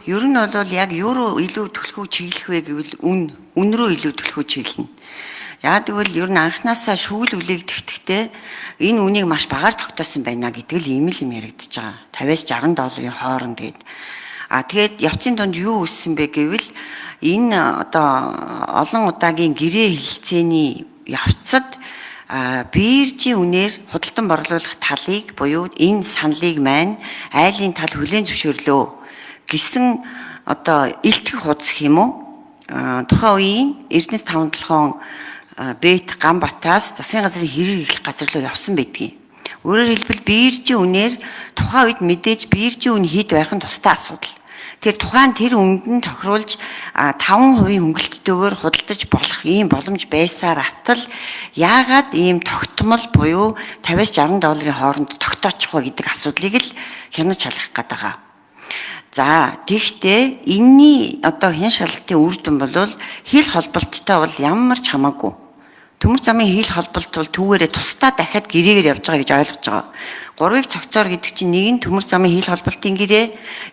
Ер нь бол яг юу руу илүү түлхүү чиглэх вэ гэвэл үн рүү илүү түлхүү чиглэнэ. Яг тэгвэл ер нь анханасаа шүүл үлээгдэхдээ энэ үнийг маш багаар тогтоосон байна гэдэг л ийм л юм яригдчихэж байгаа. 50-60 долларын хооронд гээд. Тэгээд явцын донд юу үүссэн бэ гэвэл энэ одоо олон удаагийн гэрээ хэлэлцээний явцад биржийн үнээр худалдан борлуулах талыг буюу энэ саналыг маань айлын тал хүлээн зөвшөөрлөө гэсэн одоо илтгэх хуудас юм уу? Тухайн үеийн Эрдэнэс 5-7 Бэт Ганбатаас засгийн газрын хэрэг эхлэх газар руу явсан байдгийг. Өөрөөр хэлбэл биржийн үнээр тухайн үед мэдээж биржийн үн хэд байх нь тусдаа асуудал. Тэгэхээр тухайн тэр үнд нь тохируулж 5% хөнгөлөлтөөр худалдаж болох ийм боломж байсаар атал яагаад ийм тогтмол буюу 50-60 долларын хооронд тогтоочих вэ гэдэг асуудлыг л хянаж шалгах гээд байгаа. За тэгвэл энэний одоо хэн шалгалтын үр дүн бол хил холболттой бол ямар ч хамаагүй. Төмөр замын хил холболт бол түүгээрээ тусдаа дахиад гэрээгээр явж байгаа гэж ойлгож байгаа. Гурвыг цогцоор гэдэг чинь нэг нь төмөр замын хил холболтын гэрээ,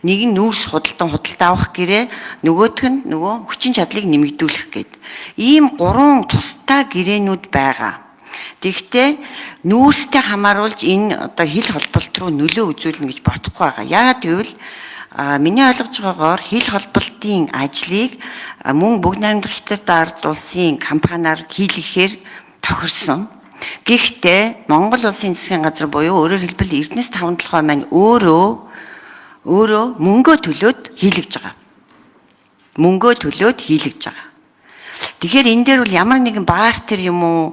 нэг нь нүүрс худалдан авах гэрээ, нөгөөх нь нөгөө хүчин чадлыг нэмэгдүүлэх гээд. Ийм гурван тусдаа гэрээнүүд байгаа. Тэгэхдээ нүүрстэй хамааруулж энэ одоо хил холболт руу нөлөө үзүүлнэ гэж бодохгүй байгаа. Яагаад гэвэл миний ойлгож байгаагаар хил холболтын ажлыг мөн Бүгд найрамдах Хятад ард улсын компаниар хийлгэхээр тохирсон. Гэхдээ Монгол улсын засгийн газар буюу өөрөөр хэлбэл Эрдэнэс 5-7 маань өөрөө мөнгөө төлөөд хийлгэж байгаа. Тэгэхээр энэ дээр бол ямар нэгэн бартер юм уу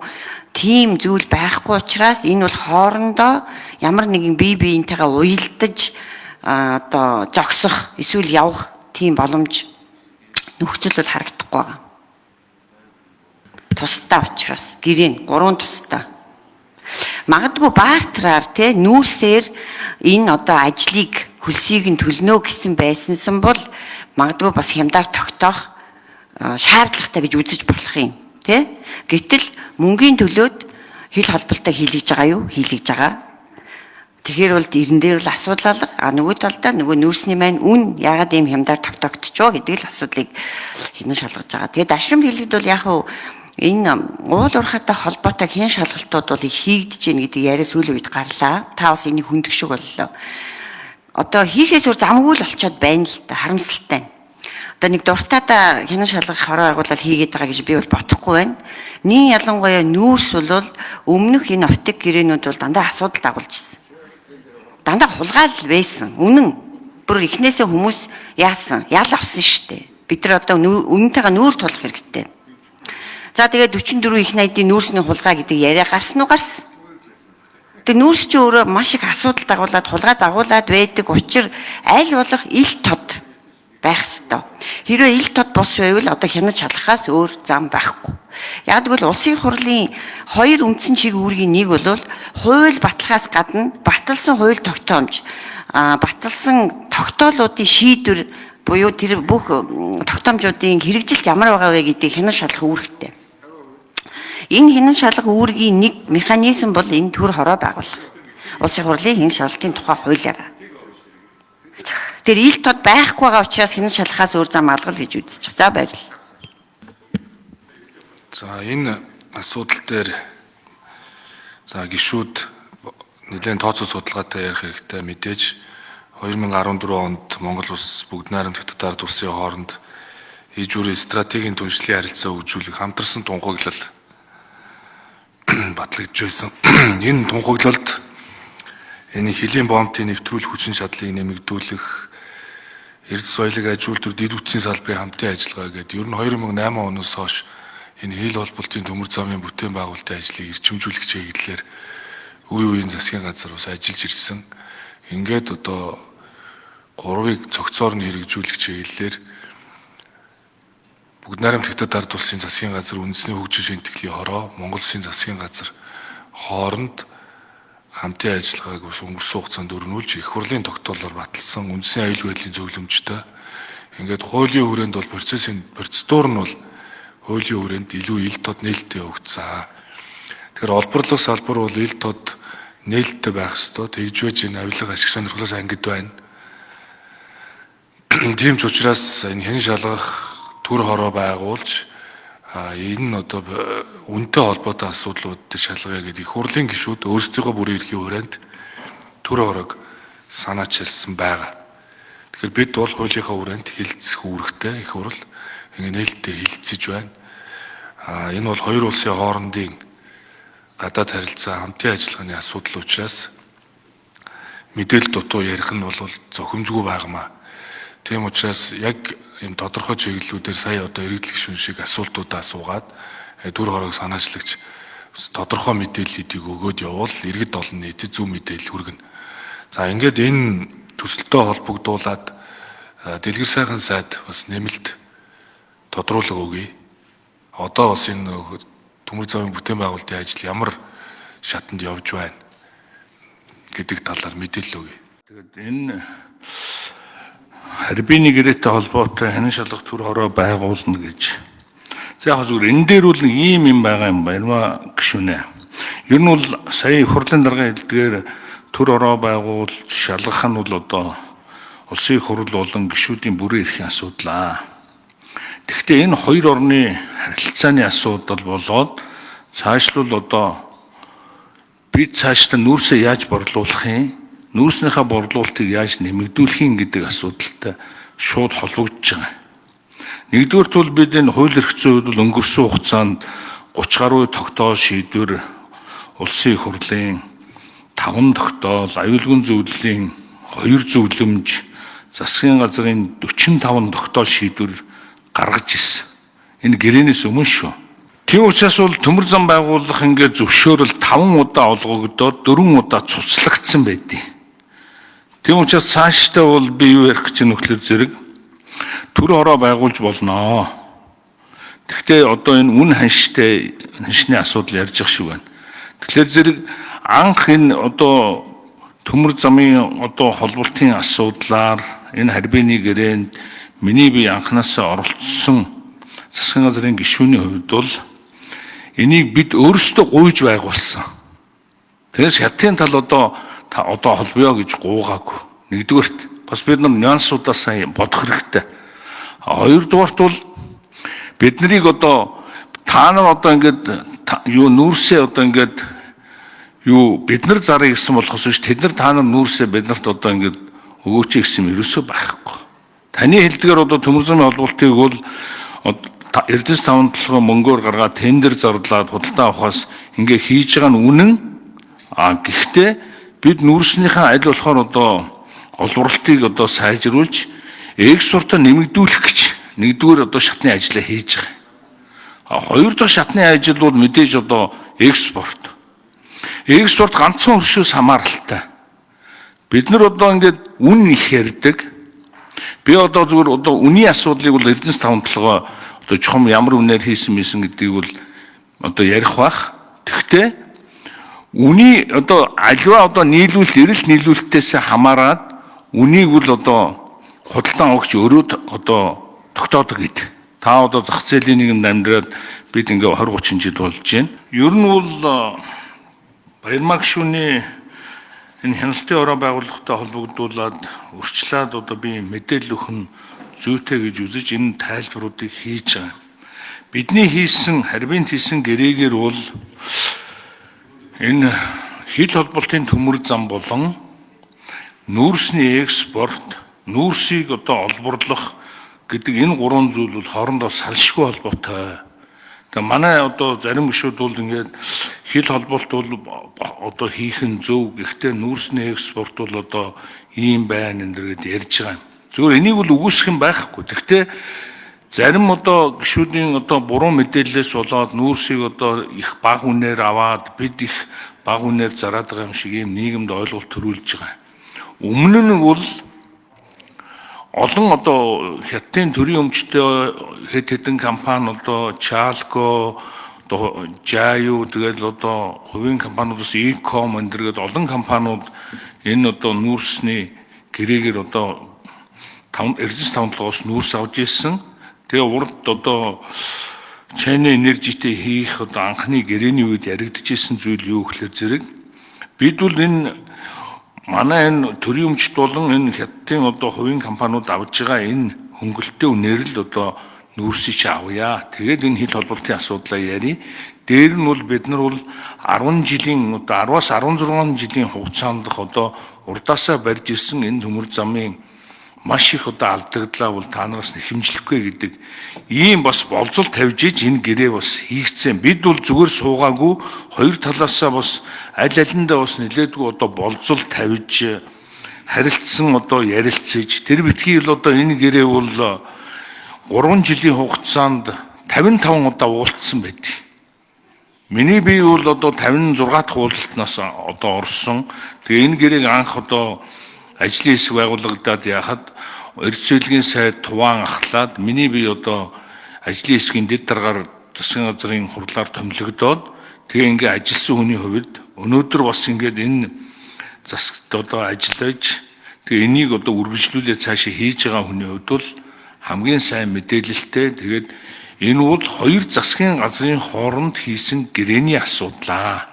тийм зүйл байхгүй учраас энэ бол хоорондоо ямар нэгэн бие биентэйгээ уялдаж одоо зогсох эсвэл явах тийм боломж нөхцөл бол харагдахгүй байгаа. Тусдаа учраас гэрээ 3 тусдаа. Магадгүй бартераар те нүүрсээр энэ одоо ажлыг хөлсийг нь төлнө гэсэн байсансан бол магадгүй бас хямдаар тогтоох шаардлагатай гэж үзэж болох юм те. Гэтэл мөнгөний төлөөд хил холболтоо хийлгэж байгаа юу? Хийлгэж байгаа. Тэгэхээр бол эрен дээр бол асуудал нөгөө талдаа нөгөө нүүрсний маань үн яагаад ийм хямдаар тогтогдчихоо гэдэг л асуудлыг хинэн шалгаж байгаа. Тэгээд ашрамт хэлэхэд бол яг энэ уул уурхайтай холбоотой хэн шалгалтууд бол хийгдэж гин гэдэг яриа сүүлийн үед гарлаа. Та бас энийг хүндгшиг боллоо. Одоо хийхээс өөр замгүй л болчиход байна л да, харамсалтай. Одоо нэг дуртайдаа хянан шалгах хороо агуулал хийгээд байгаа гэж би бол бодохгүй байна. Нин ялангуяа нүүрс бол өмнөх энэ оптик гэрээнүүд бол дандаа асуудал дагуулж ирсэн. Дандаа хулгаал байсан. Үнэн бүр эхнээсээ хүмүүс яасан? Ял авсан штэ. Бид нар одоо үнэнтэйгээ нүүр тулах хэрэгтэй. За тэгээд 44 их найдын нүүрсний хулгай гэдэг яриа гарсан уу? Гарсан. Тэгээд нүүрс чи өөрөө маш их асуудал дагуулад хулгай дагуулад байдаг учир аль болох ил тод байх ёстой. Хэрвээ ил тод бос байвал одоо хянаж шалгахаас өөр зам байхгүй. Яг тэгвэл улсын хурлын 2 үндсэн чиг үүргийн нэг бол хууль баталгаас гадна баталсан хууль тогтоомж, баталсан тогтоолуудын шийдвэр буюу тэр бүх тогтоомжуудын хэрэгжилт ямар байгаа вэ гэдгийг хянаж шалгах үүрэгтэй. Энэ хянаж шалгах үүргийн нэг механизм бол энэ төр хороо байгуулах. Улсын хурлын хянаж шалгалтын тухай хуулиараа. Тэр ил тод байхгүй байгаа учраас хянаж шалгахаас өөр зам алгал гэж үзчих. За баярлалаа. За энэ асуудал дээр гишүүд нэлээд тооцоо судалгаатай ярих хэрэгтэй. Мэдээж 2014 онд Монгол улс Бүгд найрамдах Хятад ард улсын хооронд иж бүрийн стратегийн түншлэлийн харилцаа хөгжүүлэх хамтарсан тунхаглал батлагдж байсан. Энэ тунхаглалд энэ хилийн бомбын нэвтрүүлэх хүчин чадлыг нэмэгдүүлэх, эрдэс соёлыг ажилуулт төр дэд үтсийн салбарын хамтын ажиллагаа гэдэг ер нь 2008 оноос хойш энэ хил холболтын төмөр замын бүтээн байгуулалтын ажлыг эрчимжүүлэх чиглэлээр үе үеийн засгийн газар бас ажиллаж ирсэн. Ингээд одоо 3-ыг цогцоор нь хэрэгжүүлэх чиглэлээр Бүгд найрамдах Хятад ард улсын засгийн газар, үндэсний хөгжил шинтгэлийн хороо, Монгол улсын засгийн газар хооронд хамтын ажиллагааг өнгөрсөн хугацаанд өрнүүлж их хурлын тогтоолоор баталсан үндэсний аюулгүй байдлын зөвлөмжтэй. Ингээд хуулийн хүрээнд бол процедур нь бол хуулийн хүрээнд илүү ил тод нээлттэй өгдсөн. Тэгэхээр олборлох салбар бол ил тод нээлттэй байх ёстой. Тэгж байж энэ авилга ашиг сонирхлоос ангид байна. тийм ч учраас энэ хэн шалгах төр хороо байгуулж энэ нь одоо үнэтэй холбоотой асуудлууд дээр шалгая гэдэг их хурлын гишүүд өөрсдийнхөө бүрийн эрхийн хүрээнд төр хороог санаачилсан байгаа. Тэгэхээр бид бол хуулийнхаа хүрээнд хилцэх үүрэгтэй их хурл ингэ нээлттэй хилцэж байна. Энэ бол хоёр улсын хоорондын гадаад харилцаа хамтын ажиллагааны асуудал учраас мэдээлэл дутуу ярих нь бол зохимжгүй байгамаа. Тийм учраас яг ийм тодорхой чиглэлүүдээр сая одоо иргэдэл гишүүн шиг асуултуудаа асуугаад төр хорог санаачлагч тодорхой мэдээллүүдийг өгөөд явбал иргэд олон нийтэд зөв мэдээлэл хүргэнэ. За ингээд энэ төсөлтөд холбогдуулаад дэлгэр сайхан сайд бас нэмэлт тодруулга өгье. Одоо бас энэ төмөр замын бүтээн байгуулалтын ажил ямар шатанд явж байна гэдэг талаар мэдээлэл өгье. Тэгээд энэ харбины гэрээтэй холбоотой хянан шалгах төр хороо байгуулна гэж. За яг зүгээр энэ дээр бол ийм юм байгаа юм байна гişүнэ. Ер нь бол сая хурлын даргын хэлдгээр төр хороо байгуул шалгах нь бол одоо улсын хурл болон гишүүдийн бүрэн эрхийн асуудал. Тэгэхдээ энэ хоёр орны харилцааны асуудал болоод цаашлуул одоо бид цаашдаа нүүрсээ яаж борлуулах юм, нүүрснийхээ борлуулалтыг яаж нэмэгдүүлэх юм гэдэг асуудалтай шууд холбогдож байгаа. Нэгдүгээр тул бид энэ хууль эрх зүйн хувьд өнгөрсөн хугацаанд 30 гаруй тогтоол шийдвэр улсын их хурлын 5 тогтоол, аюулгүйн зөвлөлийн 2 зөвлөмж, засгийн газрын 45 тогтоол шийдвэр гаргаж ирсэн. Энэ гэрээнээс өмнө шүү. Тийм учраас бол төмөр зам байгуулах ингээд зөвшөөрөл 5 удаа олгогдоод 4 удаа цуцлагдсан байдیں۔ Тийм учраас цаашдаа бол би юу ярих гэж нөхлөр зэрэг төр хороо байгуулж болно. Гэхдээ одоо энэ үн ханшны асуудал ярьж байгаа шиг байна. Тэгэхээр зэрэг анх энэ одоо төмөр замын одоо холболтын асуудлаар энэ харбины гэрээнд миний бие анханасаа оролцсон засгийн газрын гишүүний хувьд бол энийг бид өөрсдөө гуйж байгуулсан. Тэрээс хятадын тал одоо холбоё гэж гуугаагүй. Нэгдүгээрт бас бид нар нюансуудаа сайн бодох хэрэгтэй. Хоёрдугаарт бол бид нарыг одоо та нар одоо ингээд юу нүүрсээ одоо ингээд юу бид нар зарыг гэсэн болохоос биш тэд нар та нар нүүрсээ биднэрт одоо ингээд өгөөч гэсэн юм ерөөсөө байхгүй. Таны хэлдгээр одоо төмөр замын холбоолтыг бол Эрдэнэс 5 толгой мөнгөөр гаргаад тендер зарлаад худалдаа авахаас ингээ хийж байгаа нь үнэн. Гэхдээ бид нүүрснийхээ аль болохоор одоо олборлтыг одоо сайжруулж экспортоо нэмэгдүүлэх гэж нэгдүгээр одоо шатны ажлаа хийж байгаа. Хоёр дахь шатны ажил бол мэдээж одоо экспорт. Экспорт ганцхан хөршөөс хамааралтай. Бид нар одоо ингээд үн их ярьдаг. Би одоо зүгээр одоо үнийн асуудлыг бол Эрдэнэс 5 толгой одоо чухам ямар үнээр хийсэн гэдгийг бол одоо ярих бах. Тэгэхдээ үний одоо альва одоо нийлүүлэлт эрэлт нийлүүлэлтээс хамаарат үнийг бол одоо худалдан авагч өөрөө одоо тогтоодог гэдэг. Та одоо зах зээлийн нийгэмд амьдраад бид ингээ 20-30 жил болж байна. Ер нь бол Баярмаг шүний энэ хяналтын ороо байгууллагатай холбогдуулаад өрчлөөд одоо би мэдээлэл өгөх нь зүйтэй гэж үзэж энэ тайлбаруудыг хийж байгаа. Бидний хийсэн харбинд хийсэн гэрээгээр бол энэ хил холболтын төмөр зам болон нүүрсний экспорт, нүүрсийг одоо олборлох гэдэг энэ гурван зүйл бол хоорондоо салшгүй холбоотой. Тэгээ манай одоо зарим гишүүд бол ингээд хил холболт бол одоо хийх нь зөв, гэхдээ нүүрсний экспорт бол одоо ийм байна энэ гэдэг ярьж байгаа юм. Зөвхөн энийг бол үгүйсэх юм байхгүй. Гэхдээ зарим одоо гишүүдийн одоо буруу мэдээллээс болоод нүүрсийг одоо их бага үнээр аваад бид их бага үнээр зараад байгаа юм шиг ийм нийгэмд ойлголт төрүүлж байгаа. Өмнө нь бол олон одоо хятадын төрийн өмчтэй хэд хэдэн компани одоо Chalco, одоо Jayu тэгэл одоо хувийн компаниудаас Ecom энэ гэдэг олон компаниуд энэ одоо нүүрсний гэрээгээр одоо Эрдэнэс 5 толгоос нүүрс авч ирсэн. Тэгээ урд одоо China Energy-тэй хийх одоо анхны гэрээний үед яригдчихсэн зүйл юу гэхээр зэрэг бид бол энэ манай энэ төрийн өмчт болон энэ хятадын одоо хувийн компаниуд авж байгаа энэ хөнгөлөлтөө үнээр л одоо нүүрсийг чи авъя. Тэгээд энэ хил холболтын асуудлаа ярий. Дээр нь бол бид нар бол 10 жилийн одоо 10-аас 16 жилийн хугацаанд одоо урдаасаа барьж ирсэн энэ төмөр замын маш их одоо алдагдлаа бол та нараас нэхэмжлэхгүй гэдэг ийм бас болцол тавьж иж энэ гэрээ бас хийгцэн. Бид бол зүгээр суугаагүй хоёр талаасаа бас аль алиндаа бас нэлээдгүй одоо болцол тавьж харилцсан одоо ярилцаж тэр битгий л одоо энэ гэрээ бол 3 жилийн хугацаанд 55 удаа уулзсан байдаг. Миний бие бол одоо 56 дахь уулзалтнаас одоо орсон. Тэгээ энэ гэрээг анх одоо ажлын хэсэг байгуулагдаад яхад эрдэс үйлгийн сайд туваан ахлаад миний бие одоо ажлын хэсгийн дэд даргаар засгийн газрын хурлаар томилогдоод тэгээ ингээ ажилласан хүний хувьд өнөөдөр бас ингээд энэ засагт одоо ажиллаж тэгээ энийг одоо үргэлжлүүлээ цаашаа хийж байгаа хүний хувьд бол хамгийн сайн мэдээлэлтэй. Тэгээд энэ бол хоёр засгийн газрын хооронд хийсэн гэрээний асуудлаа.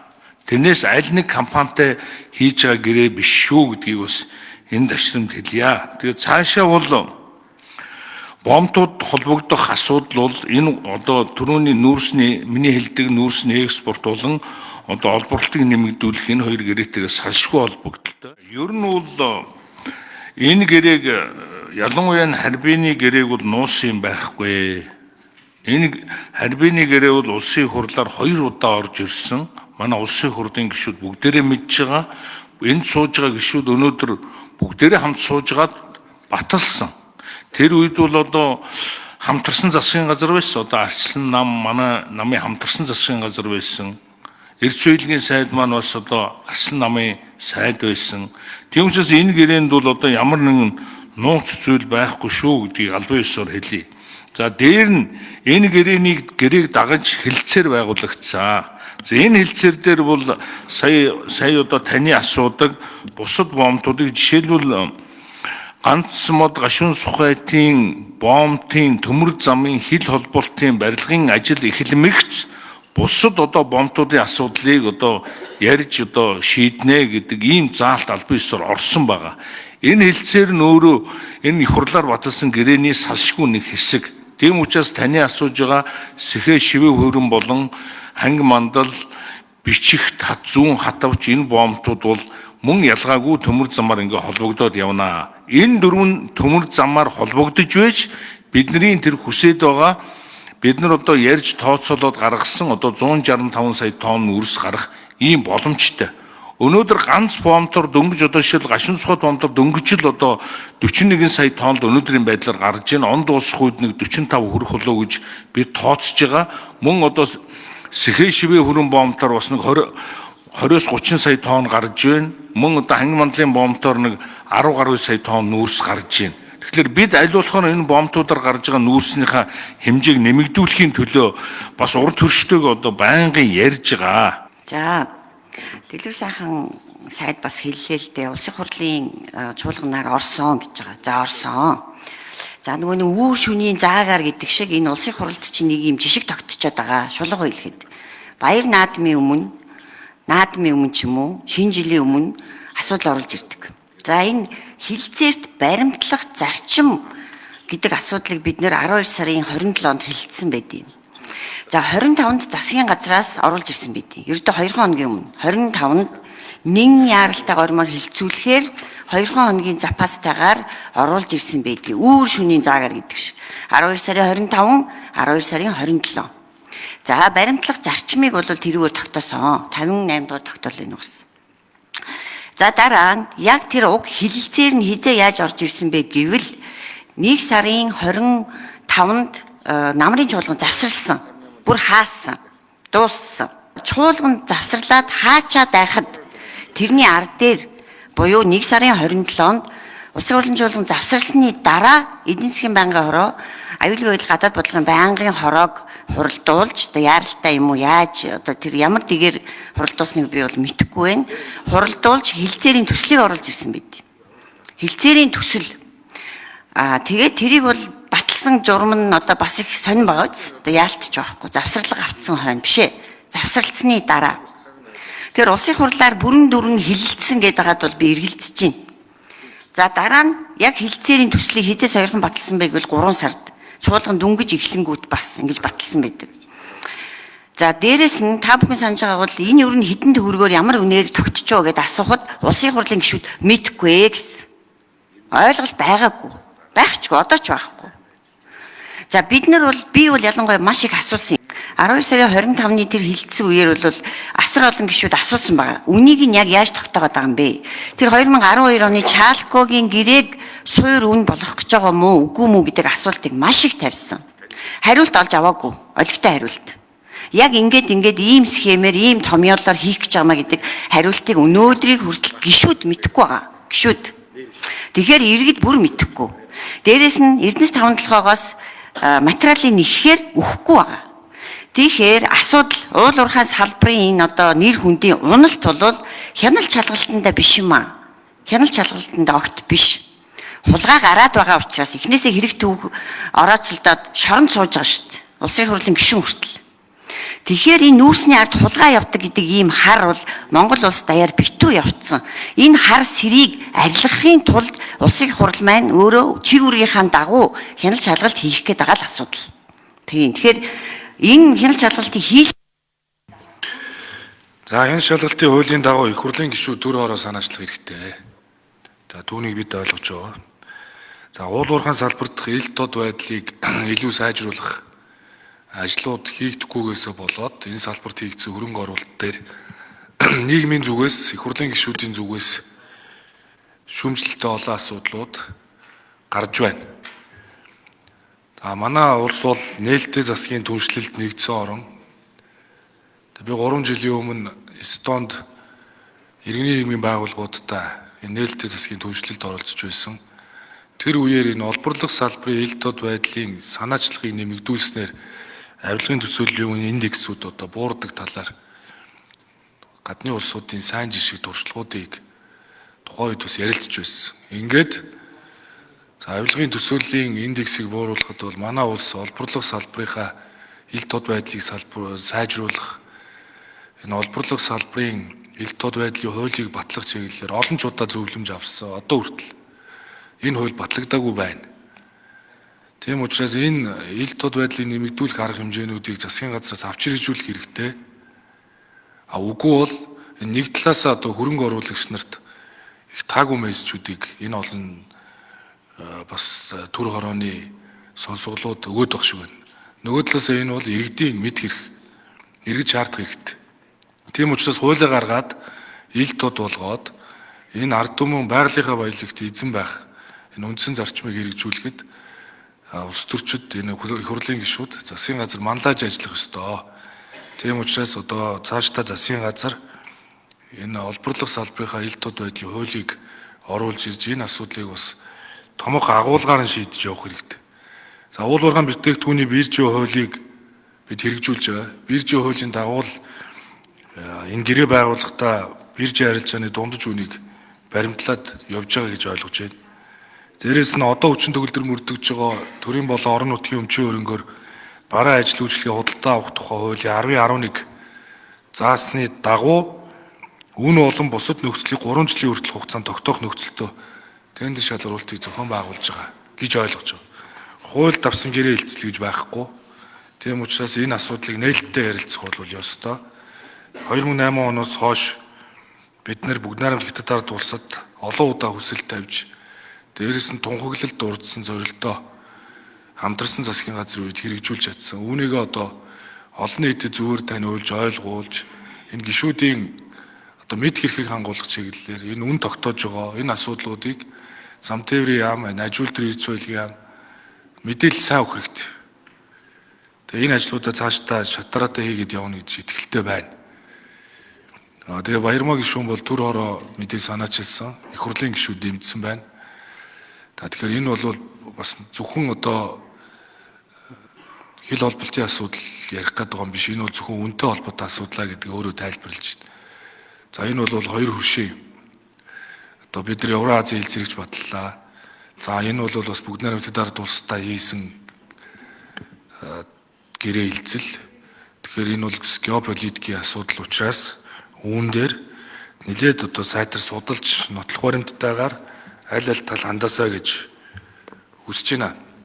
Тэрнээс аль нэг компанитай хийж байгаа гэрээ биш шүү гэдгийг бас энэ ташрамд хэлье. Тэгээд цаашаа бол бомтууд холбогдох асуудал бол энэ одоо түрүүний нүүрсний миний хэлдэг нүүрсний экспорт болон одоо олборлтыг нэмэгдүүлэх энэ хоёр гэрээтэйгээс салшгүй холбогдолтой. Ер нь бол энэ гэрээг ялангуяа харбины гэрээг бол нуусан юм байхгүй. Энэ харбины гэрээ бол улсын хурлаар 2 удаа орж ирсэн. Манай улсын хурлын гишүүд бүгдээрээ мэдж байгаа. Энд сууж байгаа гишүүд өнөөдөр бүгдээрээ хамт суужгаад баталсан. Тэр үед бол одоо хамтарсан засгийн газар байсан. Одоо арчилсан нам манай намын хамтарсан засгийн газар байсан. Эрдэс үйлгийн сайд маань бас одоо арчилсан намын сайд байсан. Тийм учраас энэ гэрээнд бол одоо ямар нэгэн нууц зүйл байхгүй шүү гэдгийг албан ёсоор хэлье. За дээр нь энэ гэрээг дагаж хэлэлцээр байгуулагдсан. За энэ хэлэлцээр дээр бол сая одоо таны асуудаг бусад бомтуудыг жишээлбэл ганц мод гашуун сухайтын бомтын төмөр замын хил холболтын барилгын ажил эхлэмэгц бусад одоо бомтуудын асуудлыг одоо ярьж одоо шийднэ гэдэг ийм заалт албан ёсоор орсон байгаа. Энэ хэлэлцээр нь өөрөө энэ их хурлаар баталсан гэрээний салшгүй нэг хэсэг. Тийм учраас таны асууж байгаа сэхэ шивэ хөрөн болон ханги мандал бичих тат зүүн хатавч энэ бомтууд бол мөн ялгаагүй төмөр замаар ингээ холбогдоод явнаа. Энэ дөрвөн төмөр замаар холбогдож байж бидний тэр хүсэж байгаа бид нар одоо ярьж тооцоолоод гаргасан одоо 165 сая тонн үрс гарах ийм боломжтой. Өнөөдөр ганц бомтор дөнгөж одоо шил гашуун сухад бомтор дөнгөж л одоо 41 сая тоннд өнөөдрийн байдлаар гарч ийн. Он дуусах үед нэг 45 хүрэх болоо гэж бид тооцож байгаа. Мөн одоо сэхэ шивэ хөрөн бомтор бас нэг 20-с 30 сая тонн гарч байна. Мөн одоо ханги мандлын бомтор нэг 10 гаруй сая тонн нүүрс гарч байна. Тэгэхээр бид аль болохоор энэ бомтуудаар гарч байгаа нүүрснийхаа хэмжээг нэмэгдүүлэхийн төлөө бас урд төрштөг одоо байнгын ярьж байгаа. За Дэлгэр сайхан сайд бас хэллээ л дээ. Улсын хурлын чуулганаар орсон гэж байгаа. За орсон. За нөгөө нэг үүр шүнийн заагаар гэдэг шиг энэ улсын хурлд чинь нэг юм жишг тогтцоод байгаа. Шулга хэлэхэд. Баяр наадмын өмнө ч юм уу, шинэ жилийн өмнө асуудал оруулж ирдэг. За энэ хилцээрт баримтлах зарчим гэдэг асуудлыг бид нэр 12 сарын 27-нд хэлэлцсэн байдیں۔ За 25-нд засгийн газраас оруулж ирсэн байдیں۔ Ердөө 2 хоногийн өмнө 25-нд нэн яаралтай гормоор хилцүүлэхээр 2 хоногийн запастайгаар оруулж ирсэн байдیں۔ Үүр шүнийн заагаар гэдэг шиг. 12 сарын 25, 12 сарын 27. За баримтлах зарчмыг бол тэрүүгээр тогтоосон. 58 дугаар тогтоолыг нугарсан. За дараа нь яг тэр уг хилцээр нь хизээ яаж орж ирсэн бэ гэвэл 1 сарын 25-нд намрын чуулган завсарласан. Бүр хаасан, дууссан. Чуулганд завсарлаад хаачаад байхад тэрний ард дээр буюу 1 сарын 27-нд Улсын хурлын чуулган завсарласны дараа эдийн засгийн байнгын хороо аюулгүй байдал гадаад бодлогын байнгын хороог хуралдуулж одоо яаралтай юм уу яаж одоо тэр ямар дэгээр хуралдуулсныг би бол мэдэхгүй байна. Хуралдуулж хилцээрийн төслийг оруулж ирсэн байд. Хилцээрийн төсөл тэгээд тэрийг бол баталсан журам нь одоо бас их сонир байгааз одоо яалтч байхгүй завсарлага авцсан хойно бишээ завсарлцсны дараа Тэгэхээр улсын хурлаар бүрэн дүрэн хилэлцсэн гэдэг хагаад бол би эргэлзэж байна. За дараа нь яг хилцээрийн төслийг хизээс хоёрхан баталсан байг бол 3 сард чуулган дүнгиж эхлэнгүүт бас ингэж баталсан байдаг. За дээрэс нь та бүхэн санаж байгаа бол энэ юу н хідэн төгрөгөөр ямар үнээр тогтчихоо гэдээ асуухад улсын хурлын гишүүд мэдгүй гэсэн. Ойлголт байгаагүй. Байхчгүй одоо ч байхгүй. За би бол ялангуяа маш их асуусан. 12 сарын 25-ны тэр хилцсэн үеэр бол асар олон гишүүд асуусан байгаа. Үнийг нь яг яаж тогтоогоод байгаа юм бэ? Тэр 2012 оны Чалкогийн гэрээг суур үн болох гэж байгаа мó үгүй мүү гэдэг асуултыг маш их тавьсан. Хариулт олж аваагүй. Олигтой хариулт. Яг ингээд ийм схемээр ийм томьёолоор хийх гэж байгаамаа гэдэг хариултыг өнөөдрийг хүртэл гишүүд мэдэхгүй байгаа. Гишүүд. Тэгэхээр иргэд бүр мэдэхгүй. Дээрээс нь Эрдэнэс 5-7-оос материалын нэхэхээр өгөхгүй байгаа. Тэгэхээр асуудал уул уурхай салбарын энэ одоо нэр хүндийн уналт бол хяналт шалгалтанда биш юм аа. Хяналт шалгалтанда огт биш. Хулгай гараад байгаа учраас эхнээсээ хэрэг төв орооцолдоод шоронд сууж байгаа шүү дээ. Улсын хурлын гишүүн хүртэл. Тэгэхээр энэ нүүрсний ард хулгай явдаг гэдэг ийм хар бол Монгол улс даяар битүү явцсан. Энэ хар сэрийг арилгахын тулд улсын хурл маань өөрөө чиг үүргийнхаа дагуу хяналт шалгалт хийх гээд байгаа л асуудал. Тэгэхээр энэ хяналт шалгалтыг хийх. За энэ шалгалтын хуулийн дагуу их хурлын гишүүд төр хороо санаачлах хэрэгтэй. За түүнийг бид ойлгож байгаа. За уул уурхайн салбарт ил тод байдлыг илүү сайжруулах ажлууд хийгдэхгүйгээсээ болоод энэ салбарт хийгдсэн хөрөнгө оруулалт дээр нийгмийн зүгээс их хурлын гишүүдийн зүгээс шүүмжлэлтэй олон асуудлууд гарч байна. За манай улс бол нээлттэй засгийн түншлэлд нэгдсэн орн. Би 3 жилийн өмнө Эстонд иргэний нийгмийн байгууллагуудтай энэ нээлттэй засгийн түншлэлд оролцож байсан. Тэр үеэр энэ олборлох салбарын ил тод байдлын санаачлагыг нэмэгдүүлснээр авилгын төсөөллийн индексүүд одоо буурдаг талаар гадны улсуудын сайн жишг туршлагуудыг тухайн үед бас ярилцж байсан. Ингээд авилгын төсөөлийн индексийг бууруулахад бол манай улс олборлох салбарынхаа ил тод байдлыг сайжруулах энэ олборлох салбарын ил тод байдлын хуулийг батлах чиглэлээр олон ч удаа зөвлөмж авсан. Одоо хүртэл энэ хууль батлагдаагүй байна. Тийм учраас энэ ил тод байдлыг нэмэгдүүлэх арга хэмжээнүүдийг засгийн газраас авч хэрэгжүүлэх хэрэгтэй. Үгүй бол нэг талаасаа одоо хөрөнгө оруулагч нарт их таагүй мессежүүдийг энэ олон бас төр хорооны сонсголууд өгөөд байх шиг байна. Нөгөө талаасаа энэ бол иргэдийн мэд хэрэг, эргэж шаардах хэрэгтэй. Тийм учраас хуулийг гаргаад ил тод болгоод энэ ард түмэн байгалийнхаа баялагт эзэн байх энэ үндсэн зарчмыг хэрэгжүүлэхэд улс төрчид энэ их хурлын гишүүд засгийн газар манлайж ажиллах ёстой. Тийм учраас одоо цаашдаа засгийн газар энэ олборлох салбарынхаа ил тод байдлын хуулийг оруулж ирж энэ асуудлыг бас томох агуулгаар нь шийдэж явах хэрэгтэй. За уул уурхайн бүтээгдэхүүний биржийн хуулийг бид хэрэгжүүлж байгаа. Биржийн хуулийн дагуу энэ гэрээ байгуулахдаа биржийн арилжааны дундаж үнийг баримтлаад явж байгаа гэж ойлгож байна. Дээрээс нь одоо хүчин төгөлдөр мөрдөгж байгаа төрийн болон орон нутгийн өмчийн хөрөнгөөр бараа ажил үйлчлэгээ худалдаа авах тухай хуулийн 10.11 заасны дагуу үн болон бусад нөхцөлийг 3 жилийн хүртэл хугацаанд тогтоох нөхцөлтөө тендер шалгаруулалтыг зохион байгуулж байгаа гэж ойлгож байгаа. Хууль давсан гэрээ хилцэл гэж байхгүй. Тийм учраас энэ асуудлыг нээлттэй ярилцах бол ёстой. 2008 оноос хойш бид нэр бүгд найрамд хятад ард улсад олон удаа хүсэл тавьж дээрээс нь тунхаглалд дурдсан зорилтоо хамтарсан засгийн газрын үед хэрэгжүүлж чадсан. Үүнийгээ одоо олон нийтэд зүгээр таниулж, ойлгуулж энэ гишүүдийн одоо мэд хэрхийг хангуулах чиглэлээр энэ үн тогтоож байгаа энэ асуудлуудыг зам тээврийн яам, ажил төр эрдэс байлгийн яам мэдээлэл сайн өгөх хэрэгтэй. Тэгээ энэ ажлуудаа цаашдаа шатараатай хийгээд явна гэж итгэлтэй байна. Тэгээ Баярмаа гишүүн бол төр хороо мэдээ санаачилсан, их хурлын гишүүд дэмжсэн байна. Тэгэхээр энэ бол бас зөвхөн одоо хил холболтын асуудал ярих гэдэг юм биш. Энэ бол зөвхөн үнэтэй холбоотой асуудлаа гэдэг өөрөө тайлбарлаж байна. За энэ бол хоёр хөршөө юм. Одоо бид нар Евразийн хил зэрэгч батллаа. За энэ бол бас бүгд найрамдад ард улстай хийсэн гэрээ хилцэл. Тэгэхээр энэ бол геополитикийн асуудал учраас үүн дээр нэлээд одоо сайтар судалж нотлох баримттайгаар аль аль тал хандаасаа гэж хүсэж байна.